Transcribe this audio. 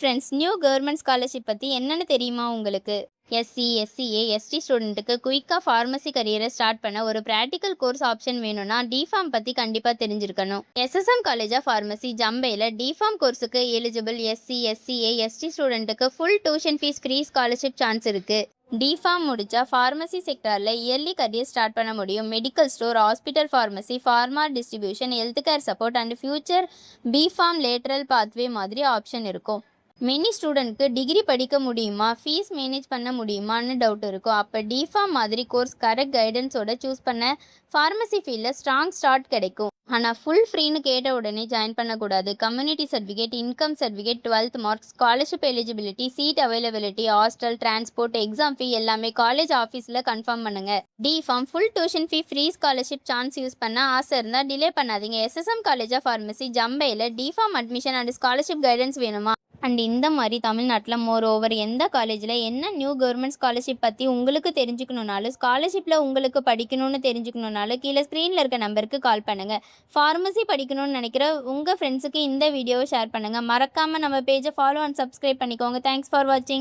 Friends, new government scholarship பத்தி என்னன்னு தெரியுமா உங்களுக்கு? எஸ்சி, எஸ்சிஏ, எஸ்டி ஸ்டூடெண்ட்டுக்கு குயிக்கா ஃபார்மசி கரியரை ஸ்டார்ட் பண்ண ஒரு பிராக்டிகல் கோர்ஸ் ஆப்ஷன் வேணும்னா டிஃபார்ம் பத்தி கண்டிப்பா தெரிஞ்சிருக்கணும். எஸ்எஸ்எம் காலேஜ் ஆஃப் ஃபார்மசி ஜம்பையில் டிஃபார்ம் கோர்ஸுக்கு எலிஜிபிள் எஸ்சி, எஸ்சிஏ, எஸ்டி ஸ்டூடெண்ட்டுக்கு full tuition fees free scholarship chance இருக்கு. டிஃபார்ம் முடிச்சா ஃபார்மசி செக்டாரில் இயர்லி கரியர் ஸ்டார்ட் பண்ண முடியும். Medical store, hospital pharmacy, pharma distribution, health care support and future B Pharm lateral pathway மாதிரி option இருக்கும். Many ஸ்டூடெண்ட்க்கு degree படிக்க முடியுமா, ஃபீஸ் மேனேஜ் பண்ண முடியுமான்னு டவுட் இருக்கும். அப்போ டிஃபார்ம் மாதிரி கோர்ஸ் கரெக்ட் கைடன்ஸோட சூஸ் பண்ண ஃபார்மசி ஃபீல்டில் ஸ்ட்ராங் ஸ்டார்ட் கிடைக்கும். ஆனால் ஃபுல் ஃப்ரீன்னு கேட்ட உடனே ஜாயின் பண்ணக்கூடாது. Community certificate, income certificate, 12th marks, scholarship eligibility, seat availability, hostel, transport, exam fee எல்லாமே காலேஜ் ஆஃபீஸில் கன்ஃபார்ம் பண்ணுங்க. D Pharm full tuition fee free scholarship chance use பண்ண ஆசை இருந்தால் டிலே பண்ணாதீங்க. எஸ்எஸ்எம் காலேஜ் ஆஃப் ஃபார்மசி ஜம்பையில் D Pharm admission and scholarship guidance வேணுமா? And இந்த மாதிரி தமிழ்நாட்டில் மோர் ஓவர் எந்த காலேஜில் என்ன நியூ கவர்மெண்ட் ஸ்காலர்ஷிப் பற்றி உங்களுக்கு தெரிஞ்சுக்கணுன்னாலும், ஸ்காலர்ஷிப்பில் உங்களுக்கு படிக்கணும்னு தெரிஞ்சுக்கணுன்னாலும் கீழே ஸ்க்ரீனில் இருக்க நம்பருக்கு கால் பண்ணுங்கள். ஃபார்மசி படிக்கணும்னு நினைக்கிற உங்கள் ஃப்ரெண்ட்ஸுக்கு இந்த வீடியோவை ஷேர் பண்ணுங்கள். மறக்காமல் நம்ம பேஜை ஃபாலோ அண்ட் சப்ஸ்கிரைப் பண்ணிக்கோங்க. தேங்க்ஸ் ஃபார் வாட்சிங்.